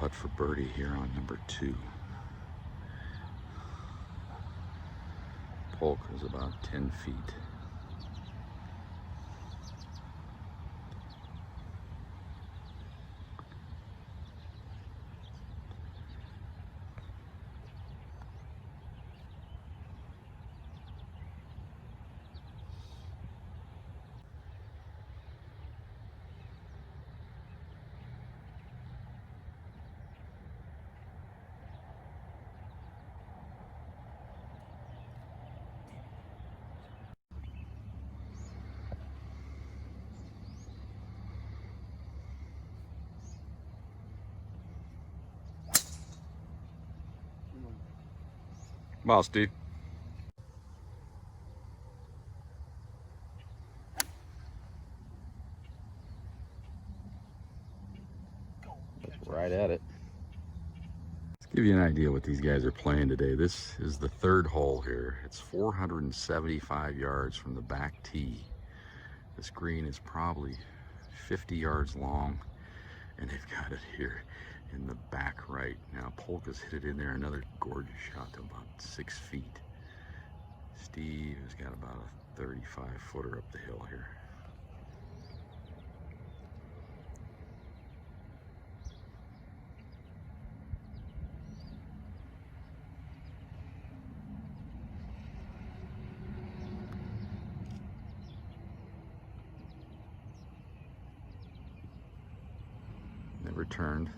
putt for birdie here on number 2. Polk is about 10 feet. Come on, Steve. Right at it. Let's give you an idea what these guys are playing today. This is the 3rd hole here. It's 475 yards from the back tee. This green is probably 50 yards long, and they've got it here in the back right. Now Polk has hit it in there, another gorgeous shot to about 6 feet. Steve has got about a 35 footer up the hill here. Never turned.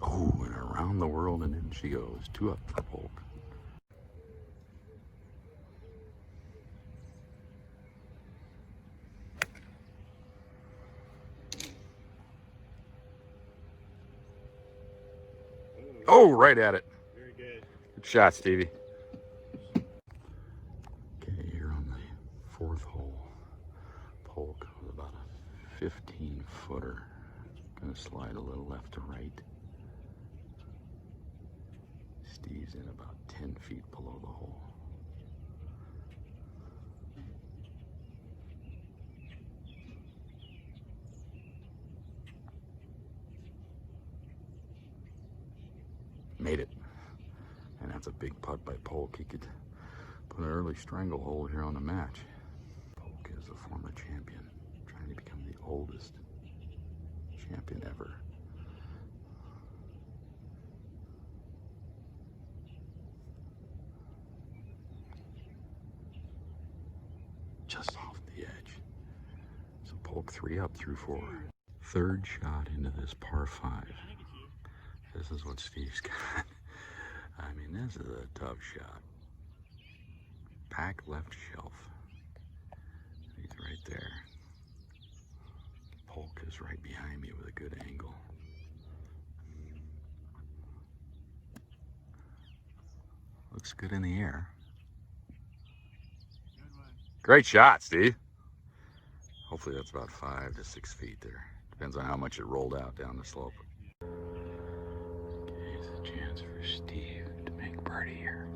Oh, and around the world and in she goes. 2 up for Polk. Oh, right at it. Very good. Good shot, Stevie. Okay, here on the 4th hole, Polk with about a 15 footer. Gonna slide a little left to right. Steve's in about 10 feet below the hole. Made it. And that's a big putt by Polk. He could put an early stranglehold here on the match. Polk is a former champion, trying to become the oldest champion ever. Just off the edge. So Polk 3 up through 4. 3rd shot into this par 5. This is what Steve's got. I mean, this is a tough shot. Pack left shelf. He's right there. Polk is right behind me with a good angle. Looks good in the air. Great shot, Steve. Hopefully that's about 5 to 6 feet there. Depends on how much it rolled out down the slope. Okay, it's a chance for Steve to make birdie here,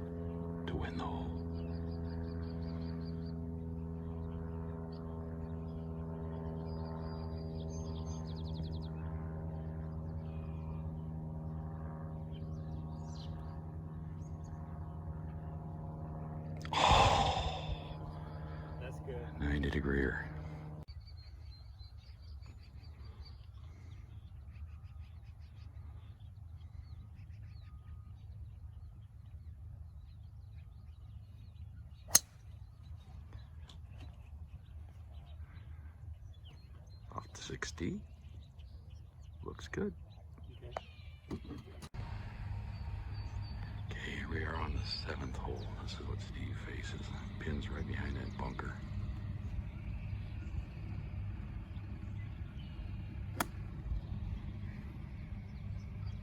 to win the hole. That's good. 90-degreer. Off to 60. Looks good. Okay, here we are on the 7th hole. This is what Steve faces. Pin's right behind that bunker.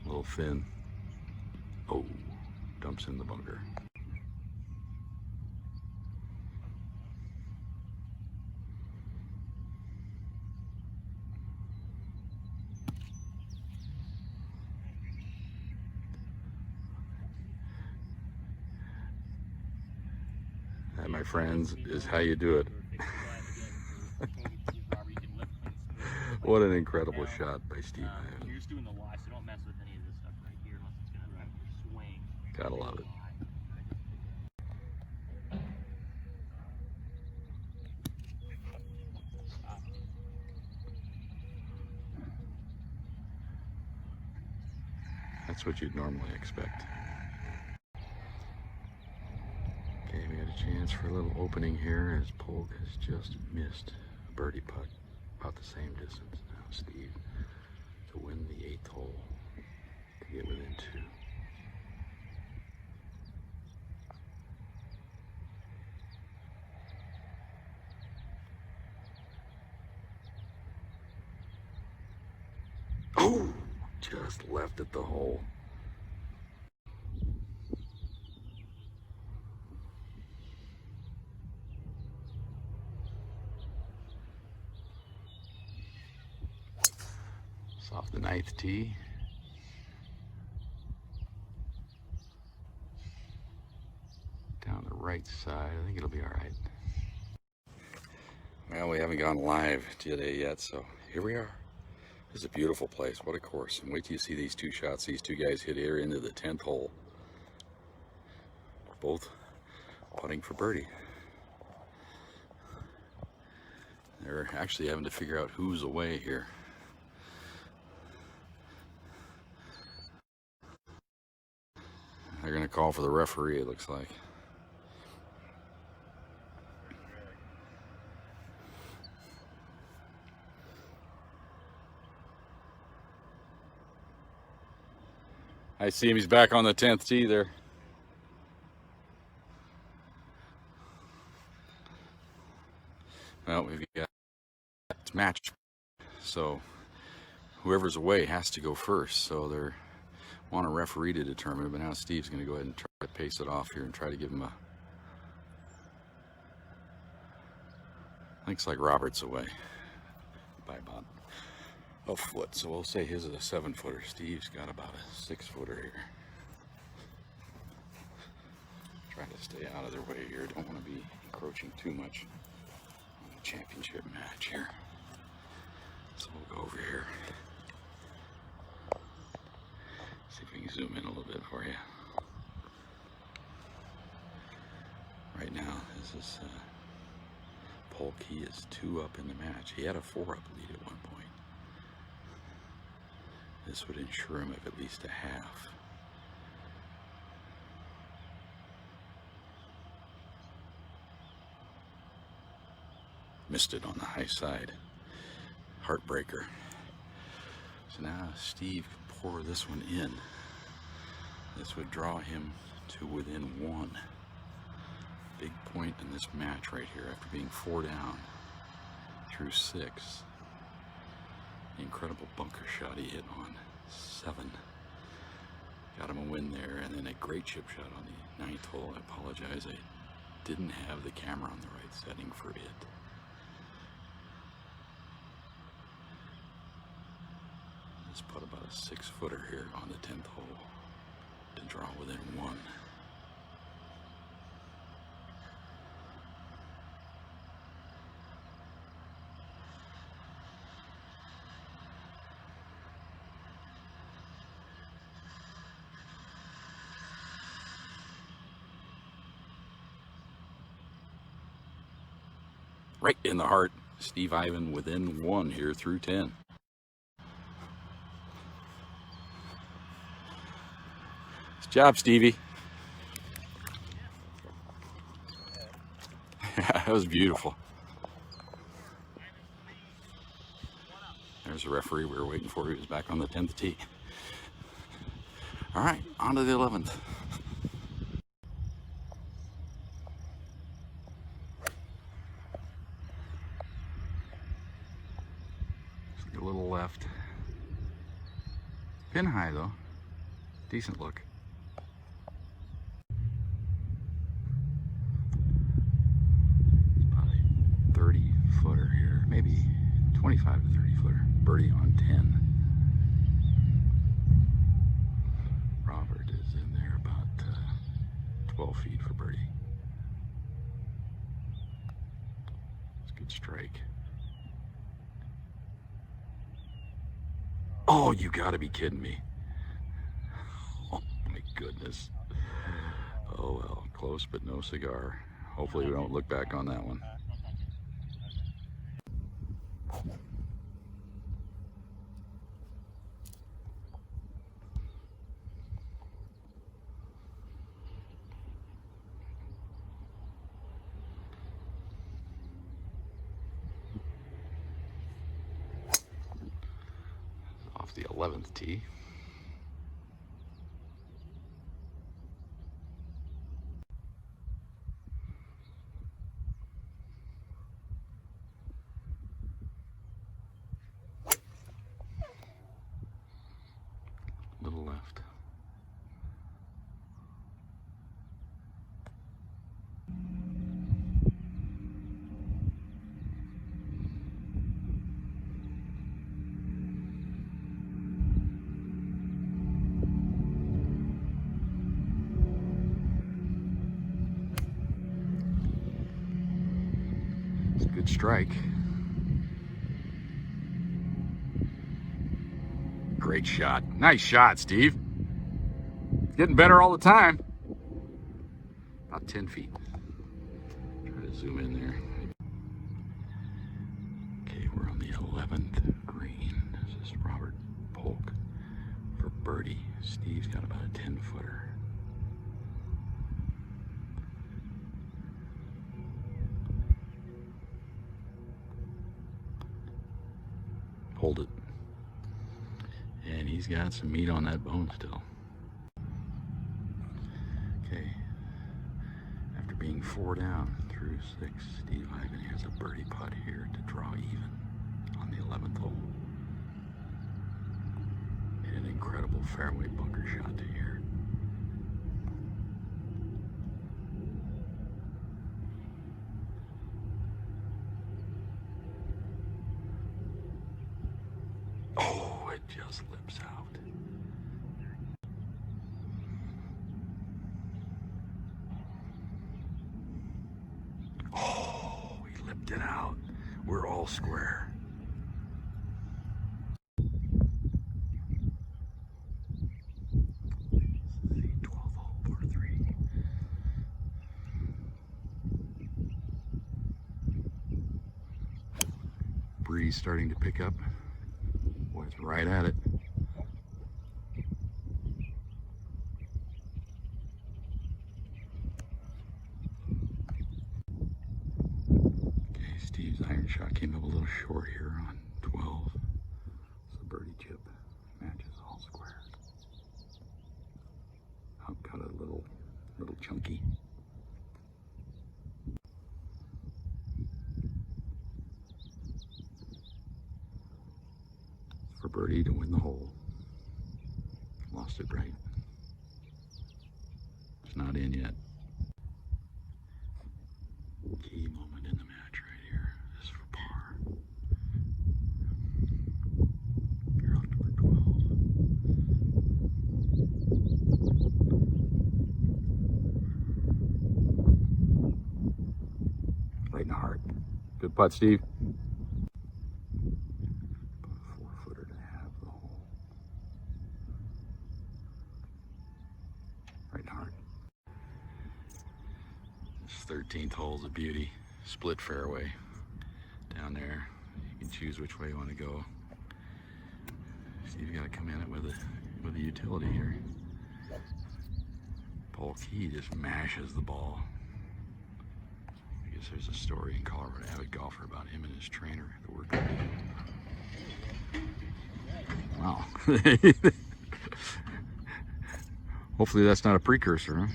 Little thin. Oh, dumps in the bunker. my friends, is how you do it. What an incredible shot by Steve. You're just doing the lie, so don't mess with any of this stuff right here unless it's going to swing. Gotta love it. That's what you'd normally expect. Okay, we got a chance for a little opening here as Polk has just missed a birdie putt. About the same distance now, Steve, to win the 8th hole, to get within 2. Oh, just left at the hole. It's off the 9th tee. Down the right side. I think it'll be all right. Well, we haven't gone live today yet, so here we are. This is a beautiful place. What a course. And wait till you see these 2 shots these 2 guys hit here into the 10th hole. Both putting for birdie. They're actually having to figure out who's away here. They're going to call for the referee, it looks like. I see him, he's back on the 10th tee there. Well, we've got it's match, so whoever's away has to go first. So they're want a referee to determine it, but now Steve's going to go ahead and try to pace it off here and try to give him a. Looks like Robert's away by about a foot, so we'll say his is a 7-footer. Steve's got about a 6-footer here. Try to stay out of their way here. Don't want to be encroaching too much on the championship match here. So we'll go over here. See if we can zoom in a little bit for you. Right now, this is Polk. He is 2 up in the match. He had a 4-up lead at one point. This would ensure him of at least a half. Missed it on the high side. Heartbreaker. So now Steve can pour this one in. This would draw him to within 1. Big point in this match right here after being 4 down through 6. The incredible bunker shot he hit on 7. Got him a win there, and then a great chip shot on the 9th hole. I apologize, I didn't have the camera on the right setting for it. Let's put about a 6-footer here on the 10th hole to draw within 1. Right in the heart. Steve Ivan within 1 here through 10. Nice job, Stevie. That was beautiful. There's the referee we were waiting for. He was back on the 10th tee. All right, on to the 11th. A little left. Pin high though. Decent look. It's about a 30-footer here, maybe 25 to 30-footer. Birdie on 10. Robert is in there about 12 feet for birdie. strike. Oh, you gotta be kidding me. Oh my goodness. Oh well, close but no cigar. Hopefully we don't look back on that one. Off the 11th tee. Little left. It's a good strike. Great shot. Nice shot, Steve. Getting better all the time. About 10 feet. Try to zoom in there. Okay, we're on the 11th green. This is Robert Polk for birdie. Steve's got about a 10-footer. Hold it. And he's got some meat on that bone still. Okay. After being 4 down through 6, Steve Ivan has a birdie putt here to draw even on the 11th hole. And an incredible fairway bunker shot to here. Oh, it just lips out. Oh, he lipped it out. We're all square. This is the 12th hole, par 3. Breeze starting to pick up. Boy, it's right at it. Okay, Steve's iron shot came up a little short here on 12. So birdie chip matches all square. I'll cut a little chunky. For birdie to win the hole. Lost it right. It's not in yet. Key moment in the match right here. This is for par. You're on number 12. Right in the heart. Good putt, Steve. Right hard. This 13th hole's a beauty. Split fairway down there. You can choose which way you want to go. So you've got to come in it with a utility here. Polk, he just mashes the ball. I guess there's a story in Colorado, avid golfer, about him and his trainer that worked with him. Wow. Hopefully that's not a precursor, huh?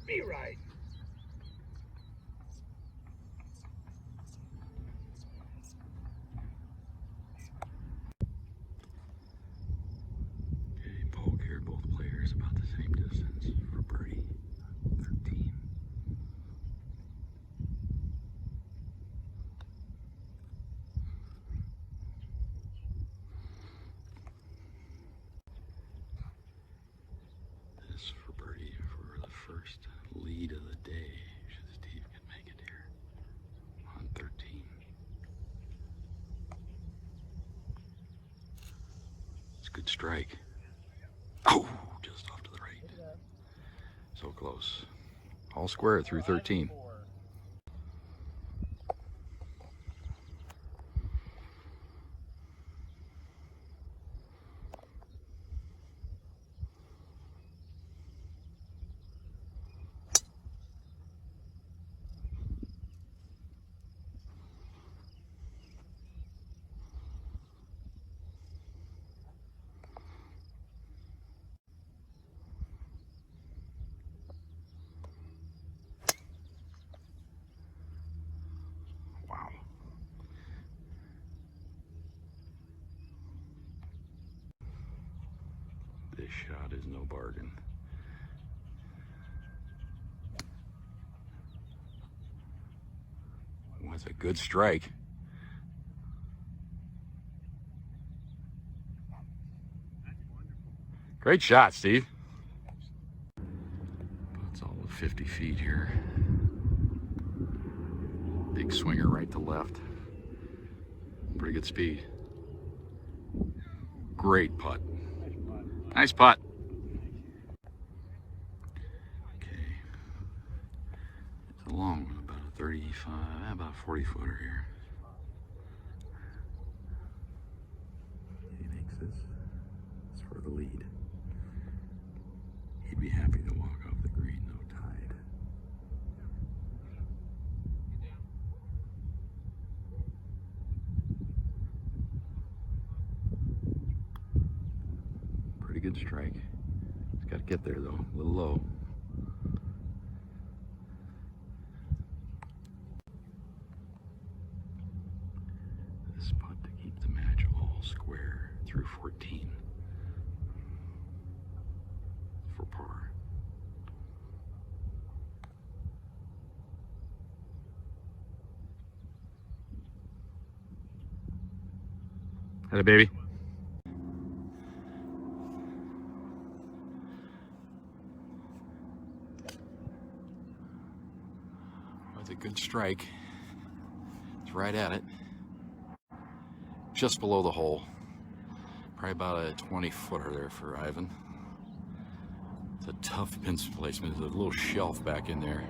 Be right. Polk here, both players about the same distance for birdie. 13. lead of the day. Should Steve can make it here on 13. It's a good strike. Oh, just off to the right. So close. All square through 13. Wow. This shot is no bargain. That's a good strike. Great shot, Steve. It's all of 50 feet here. Big swinger right to left. Pretty good speed. Great putt. Nice putt. Okay. It's a long one, about a 35, about a 40 footer here. He makes this. It's for the lead. He'd be happy to walk off the green, no tide. Pretty good strike. It's got to get there though, a little low. This putt to keep the match all square through 14 for par. Hello, baby. That's a good strike. It's right at it. Just below the hole. Probably about a 20 footer there for Ivan. It's a tough pin placement. There's a little shelf back in there.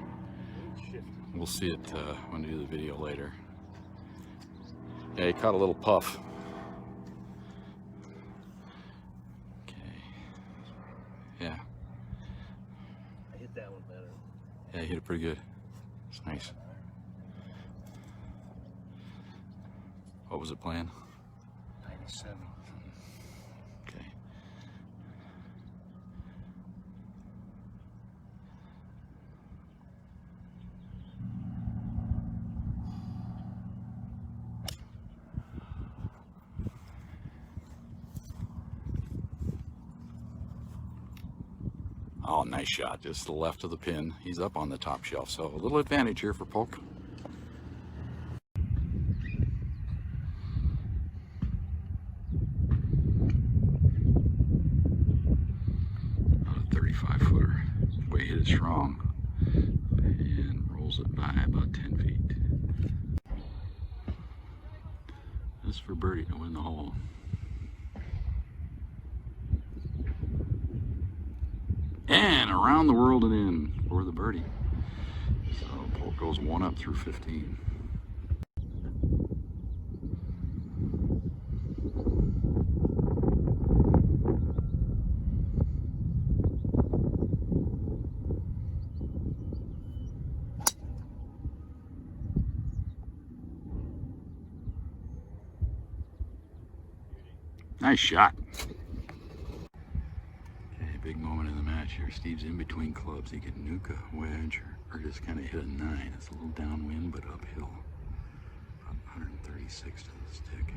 We'll see it when we do the video later. Yeah, he caught a little puff. Okay. Yeah. I hit that one better. Yeah, he hit it pretty good. It's nice. What was it playing? 97. Okay. Oh, nice shot. Just to the left of the pin. He's up on the top shelf, so a little advantage here for Polk. About a 35 footer. Way hit it strong. And rolls it by about 10 feet. This is for birdie to win the hole. And around the world and in for the birdie. So Polk goes one up through 15. Nice shot. Big moment in the match here. Steve's in between clubs. He can nuke a wedge or just kind of hit a 9. It's a little downwind, but uphill. About 136 to the stick.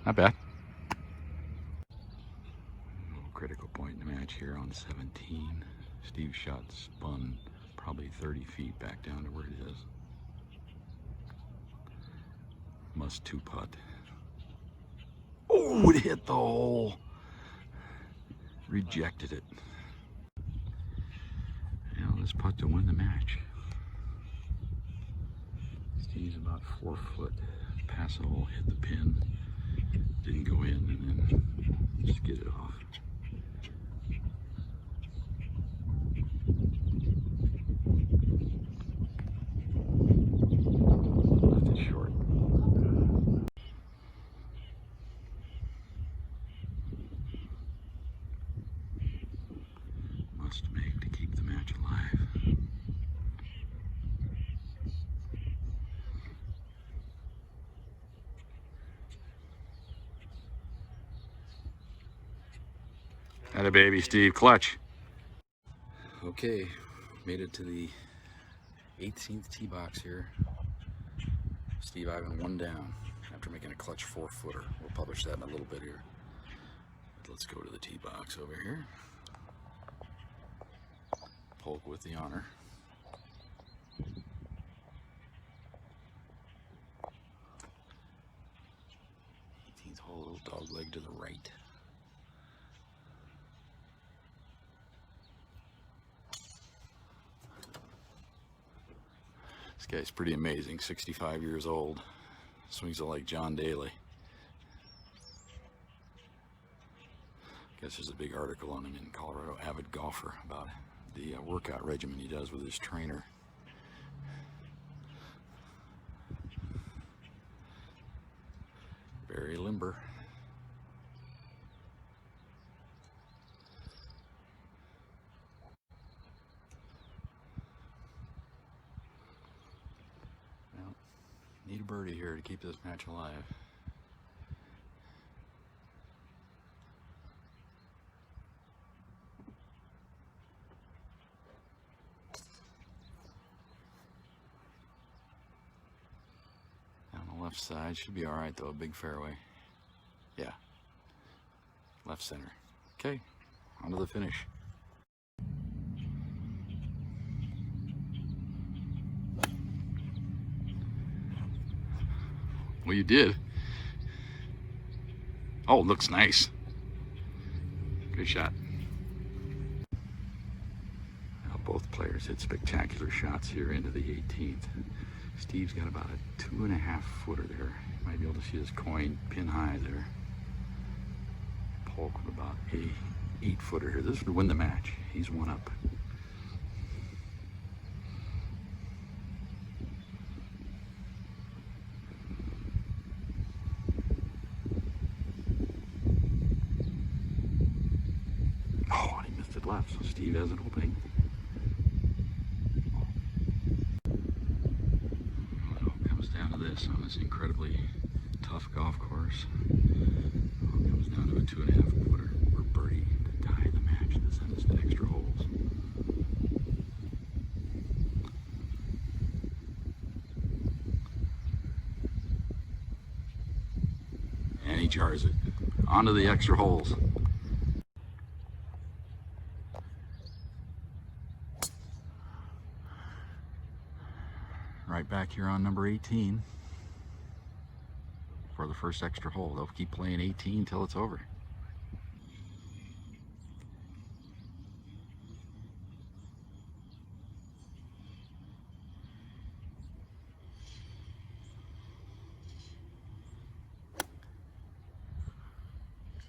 Not bad. A little critical point in the match here on 17. Steve's shot spun probably 30 feet back down to where it is. Must two putt. Oh, it hit the hole. Rejected it. Now this putt to win the match. Steve's about 4 foot past the hole, hit the pin, didn't go in, and then just get it off. Left it short. Must make to keep the match alive. Atta baby, Steve. Clutch. Okay, made it to the 18th tee box here. Steve Ivan 1 down after making a clutch 4-footer. We'll publish that in a little bit here. But let's go to the tee box over here. Polk with the honor. 18th hole, little dog leg to the right. This guy's pretty amazing, 65 years old. Swings it like John Daly. Guess there's a big article on him in Colorado Avid Golfer about the workout regimen he does with his trainer. Very limber. Well, need a birdie here to keep this match alive. Left side should be all right though. A big fairway. Yeah. Left center. Okay. On to the finish. Well, you did. Oh, it looks nice. Good shot. Now both players hit spectacular shots here into the 18th. Steve's got about a 2.5 footer there. You might be able to see his coin pin high there. Polk with about a 8 footer here. This would win the match. He's 1 up. Oh, he missed it left, so Steve has an opening. On this incredibly tough golf course. Well, it comes down to a 2.5 footer or birdie to tie the match to send us to extra holes. And he jars it onto the extra holes. Right back here on number 18 for the first extra hole. They'll keep playing 18 till it's over.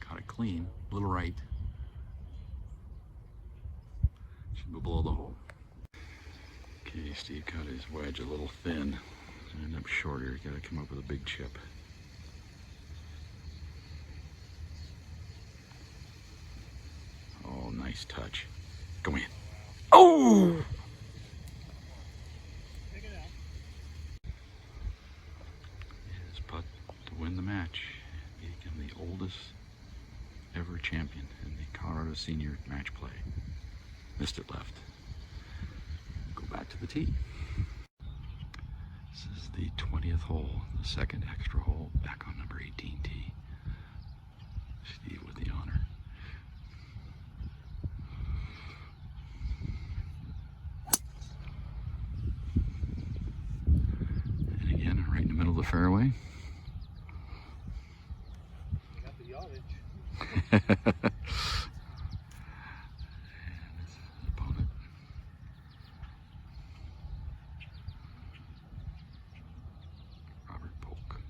Got it clean, a little right. Should go below the hole. Okay, Steve cut his wedge a little thin. End up shorter. Got to come up with a big chip. Oh, nice touch. Go in. Oh! His putt to win the match. He became the oldest ever champion in the Colorado Senior Match Play. Missed it left. Back to the tee. This is the 20th hole, the second extra hole, back on number 18 tee. Steve with the honor. And again, right in the middle of the fairway. Opponent. Robert Polk.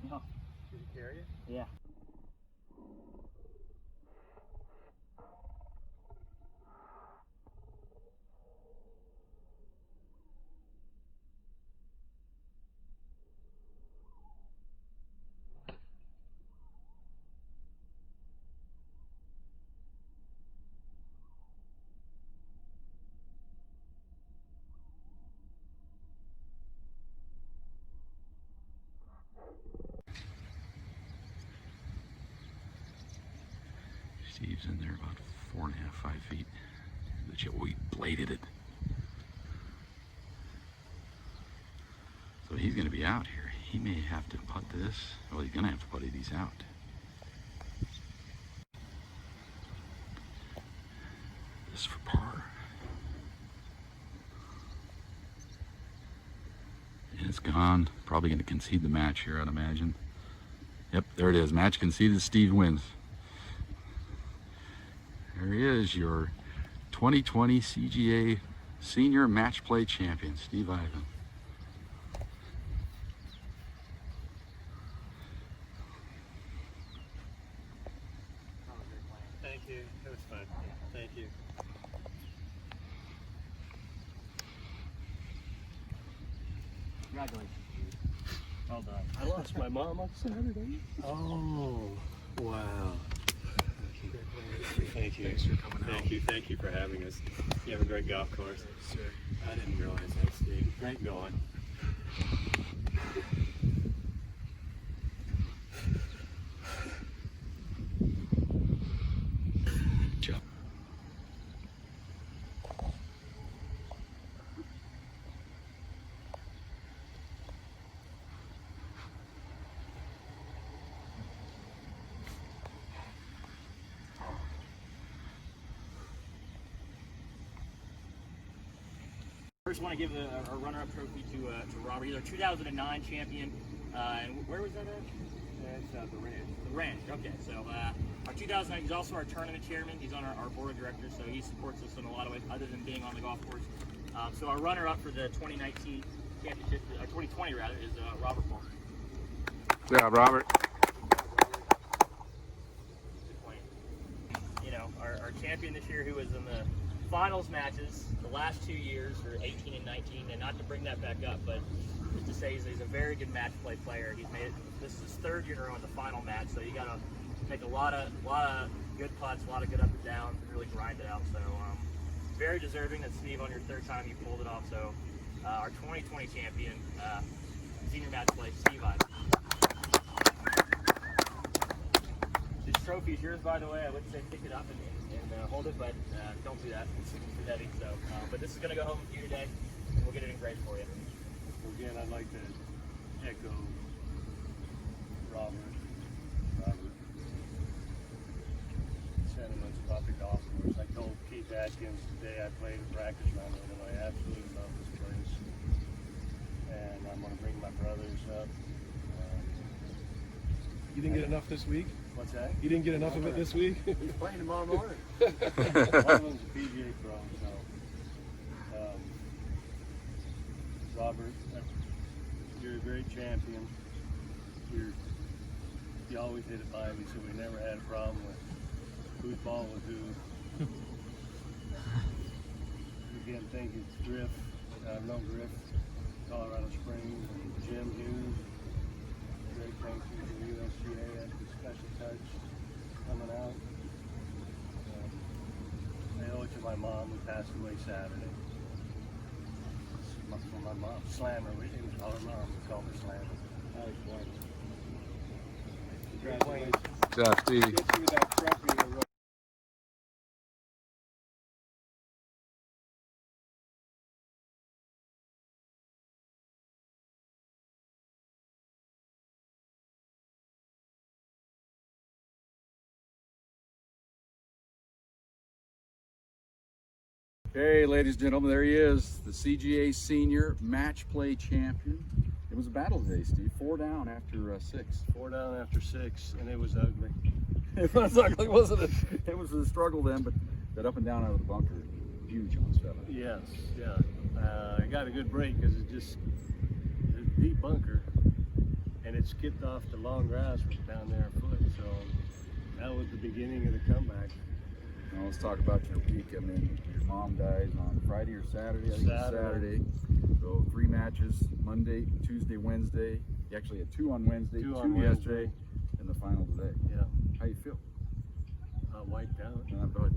No. Did he carry it? Yeah. Steve's in there about 4.5, 5 feet. We bladed it. So he's going to be out here. He may have to putt this. Well, he's going to have to putt it. He's out. This for par. And it's gone. Probably going to concede the match here, I'd imagine. Yep, there it is. Match conceded. Steve wins. There he is, your 2020 CGA Senior Match Play Champion, Steve Ivan. Thank you. It was fun. Thank you. Congratulations, Steve. Well done. I lost my mom on Saturday. Oh, wow. Thank you. Thanks for coming out. Thank you for having us. You have a great golf course. Sir. I didn't realize that, Steve. Great going. Good job. First, want to give a runner-up trophy to Robert. He's our 2009 champion. And where was that at? That's the ranch. The ranch. Okay, so our 2009. He's also our tournament chairman. He's on our board of directors, so he supports us in a lot of ways, other than being on the golf course. So our runner-up for the 2019 championship, 2020 rather, is Robert Polk. Good job, Robert. You know, our champion this year, who was in the finals matches the last 2 years, for 18 and 19, and not to bring that back up, but just to say he's a very good match play player. He's made it, this is his third year in a row in the final match, so you got to make a lot of good putts, a lot of good up and downs, and really grind it out. So very deserving that Steve, on your third time, you pulled it off. So our 2020 champion, senior match play, Steve Ivan. This trophy is yours, by the way. I would say pick it up and hold it, but don't do that. It's too heavy. So, but this is going to go home with you today, and we'll get it engraved for you. Again, I'd like to echo Robert sentiments about the golf course. I told Keith Atkins today I played a practice round with him. I absolutely love this place, and I'm going to bring my brothers up. You didn't get enough this week? What's that? You didn't get enough of it this week? He's playing tomorrow morning. One of them's a PGA pro, so. Robert, you're a great champion. You always hit it by me, so we never had a problem with whose ball was who. Again, thank you to Griff. I've known Griff, Colorado Springs, and Jim Hughes. Great thank you to USGA. That's a special touch coming out. I owe it to my mom, who passed away Saturday. For my mom, Slammer. We didn't call her mom, we called her Slammer. Congratulations. Good job, Steve. Get you that trophy. Okay, ladies and gentlemen, there he is, the CGA Senior Match Play Champion. It was a battle today, Steve. 4 down after 6. 4 down after 6, and it was ugly. It was ugly, wasn't it? It was a struggle then, but that up and down out of the bunker, huge on 7. Yes, yeah. I got a good break because it's a deep bunker, and it skipped off the long grass was down there a foot. So that was the beginning of the comeback. Now let's talk about your week. I mean, your mom dies on Friday or Saturday? I think it's Saturday. So 3 matches, Monday, Tuesday, Wednesday. You actually had 2 on Wednesday, 2 yesterday, and the final today. Yeah. How you feel? Wiped out.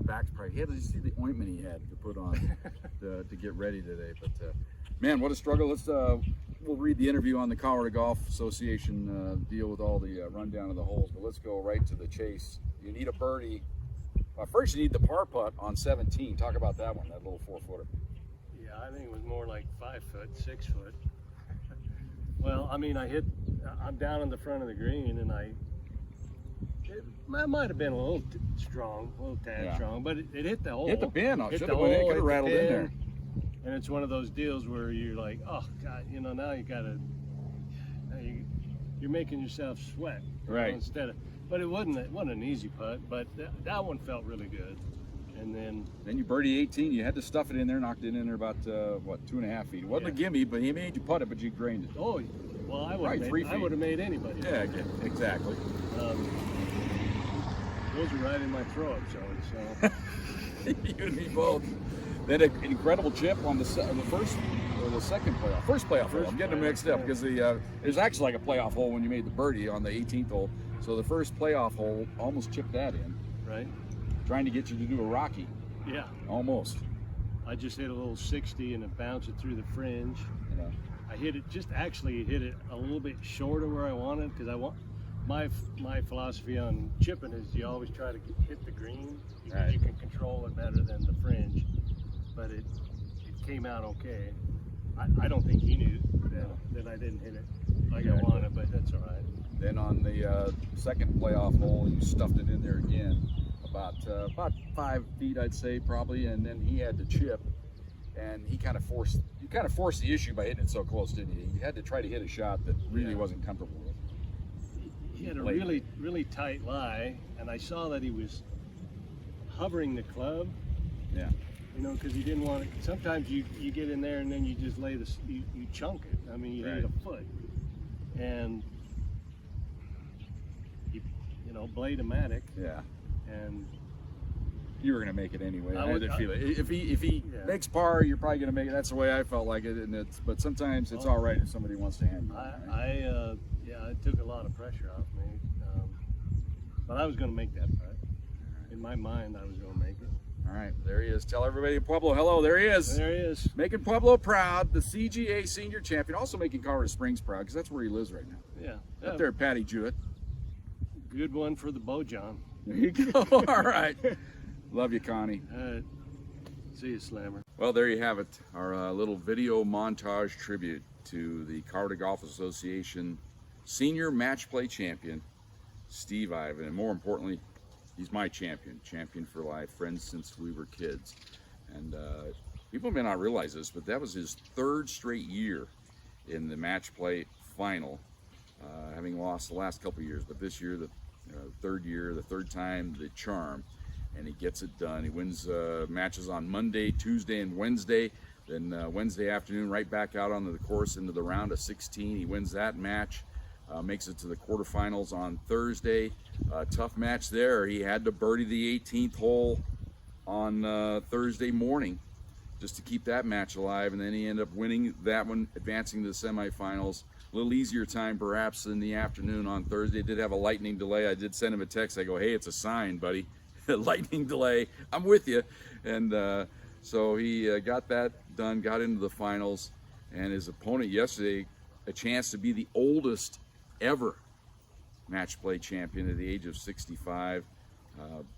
Back's probably. He had to see the ointment he had to put on to get ready today. But man, what a struggle. Let's we'll read the interview on the Colorado Golf Association deal with all the rundown of the holes. But let's go right to the chase. You need a birdie. First, you need the par putt on 17. Talk about that one, that little 4-footer. Yeah, I think it was more like 5 foot, 6 foot. Well, I mean, I'm down in the front of the green, and it might have been a little strong, a little tad strong, but it hit the hole. Hit the pin. Hit Should the have hole, could have rattled in there. And it's one of those deals where you're like, oh God, now you gotta, you're making yourself sweat, Right. instead of, but it wasn't an easy putt, but that one felt really good. And then you birdie 18. You had to stuff it in there, knocked it in there about 2.5 feet. It wasn't a gimme, but he made you putt it, but you grained it. Oh, well, I Right, 3 feet. would have made anybody. Yeah, exactly. Those are right in my throat, so. You and me both. Then an incredible chip on the first or the second playoff. First playoff hole. I'm getting them mixed up because there's actually like a playoff hole when you made the birdie on the 18th hole. So the first playoff hole almost chipped that in. Right. Trying to get you to do a Rocky. Yeah. Almost. I just hit a little 60 and it bounced it through the fringe. Yeah. I hit it hit it a little bit short of where I wanted because my philosophy on chipping is you always try to hit the green because you can control it better than the fringe. But it came out okay. I don't think he knew that I didn't hit it like I wanted, but that's all right. Then on the second playoff hole, you stuffed it in there again, about 5 feet, I'd say probably, and then he had to chip, and you kind of forced the issue by hitting it so close, didn't you? You had to try to hit a shot that really wasn't comfortable with. He had a really tight lie, and I saw that he was hovering the club. Yeah. Because he didn't want it. Sometimes you get in there and then you just you chunk it. I mean, you hit a foot, and blade-o-matic. Yeah. And you were gonna make it anyway. I did feel it. If he makes par, you're probably gonna make it. That's the way I felt like it. But sometimes it's all right if somebody wants to hand you. It took a lot of pressure off me. But I was gonna make that putt. In my mind, I was gonna make it. All right, there he is. Tell everybody in Pueblo hello. There he is. There he is. Making Pueblo proud, the CGA Senior Champion. Also making Colorado Springs proud because that's where he lives right now. Yeah. Up there at Patty Jewett. Good one for the Bojan. There you go. All right. Love you, Connie. See you, Slammer. Well, there you have it. Our little video montage tribute to the Colorado Golf Association Senior Match Play Champion, Steve Ivan. And more importantly, he's my champion for life, friends since we were kids. And people may not realize this, but that was his 3rd straight year in the match play final, having lost the last couple of years. But this year, the 3rd year, the 3rd time, the charm, and he gets it done. He wins matches on Monday, Tuesday, and Wednesday. Then Wednesday afternoon, right back out onto the course into the round of 16. He wins that match. Makes it to the quarterfinals on Thursday. Tough match there. He had to birdie the 18th hole on Thursday morning just to keep that match alive, and then he ended up winning that one, advancing to the semifinals. A little easier time perhaps in the afternoon on Thursday. Did have a lightning delay. I did send him a text. I go, hey, it's a sign, buddy. Lightning delay. I'm with you. And so he got that done, got into the finals, and his opponent yesterday, a chance to be the oldest ever match play champion at the age of 65.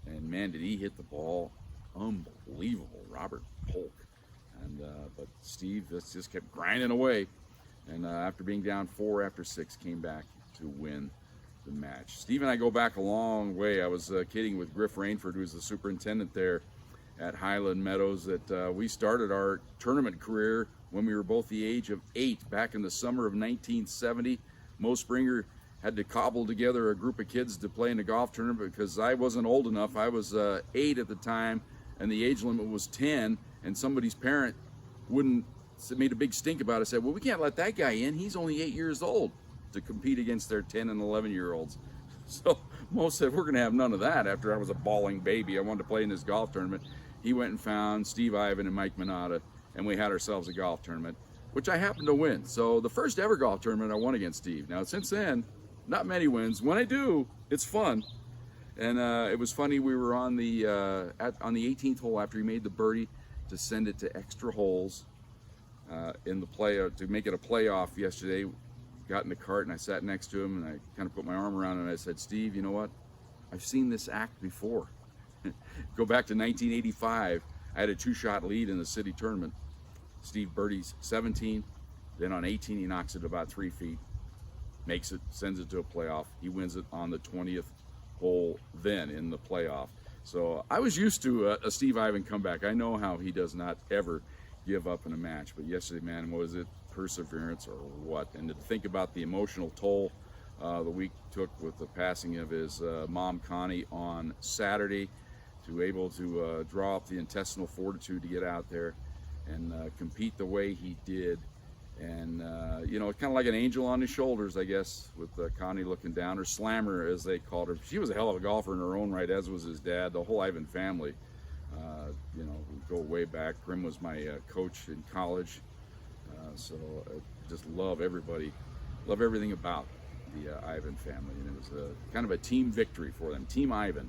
And man, did he hit the ball unbelievable, Robert Polk. And but Steve just kept grinding away, and after being down 4 after 6, came back to win the match. Steve and I go back a long way. I was kidding with Griff Rainford, who's the superintendent there, at Highland Meadows that we started our tournament career when we were both the age of 8 back in the summer of 1970. Mo Springer had to cobble together a group of kids to play in a golf tournament because I wasn't old enough. I was 8 at the time, and the age limit was 10, and somebody's parent made a big stink about it, said, well, we can't let that guy in, he's only 8 years old, to compete against their 10 and 11-year-olds. So Mo said, we're gonna have none of that. After I was a bawling baby, I wanted to play in this golf tournament. He went and found Steve Ivan and Mike Minata, and we had ourselves a golf tournament, which I happened to win. So the first ever golf tournament I won against Steve. Now since then, not many wins. When I do, it's fun. And it was funny, we were on the 18th hole after he made the birdie to send it to extra holes in the play to make it a playoff yesterday. Got in the cart and I sat next to him and I kind of put my arm around him and I said, Steve, you know what? I've seen this act before. Go back to 1985. I had a 2-shot lead in the city tournament. Steve birdies 17, then on 18 he knocks it about 3 feet, makes it, sends it to a playoff. He wins it on the 20th hole then in the playoff. So I was used to a Steve Ivan comeback. I know how he does not ever give up in a match, but yesterday, man, was it perseverance or what? And to think about the emotional toll the week took with the passing of his mom Connie on Saturday, to able to draw up the intestinal fortitude to get out there and compete the way he did. And you know, kind of like an angel on his shoulders, I guess, with Connie looking down, or Slammer as they called her. She was a hell of a golfer in her own right, as was his dad. The whole Ivan family, you know, we go way back. Grim was my coach in college, so I just love everybody, love everything about the Ivan family. And it was kind of a team victory for them. Team Ivan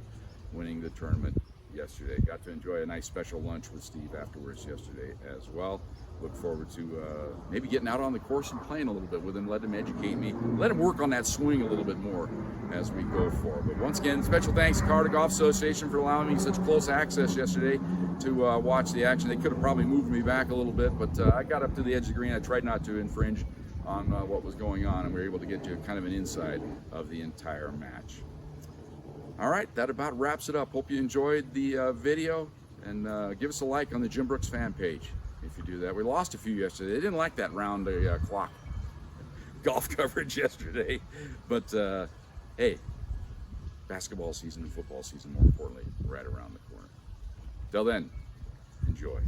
winning the tournament yesterday. Got to enjoy a nice special lunch with Steve afterwards yesterday as well. Look forward to maybe getting out on the course and playing a little bit with him, let him educate me, let him work on that swing a little bit more as we go forward. But once again, special thanks to Colorado Golf Association for allowing me such close access yesterday to watch the action. They could have probably moved me back a little bit, but I got up to the edge of the green. I tried not to infringe on what was going on, and we were able to get you kind of an inside of the entire match. All right, that about wraps it up. Hope you enjoyed the video, and give us a like on the Jim Brooks fan page if you do that. We lost a few yesterday. They didn't like that round the clock golf coverage yesterday, but hey, basketball season and football season, more importantly, right around the corner. Till then, enjoy.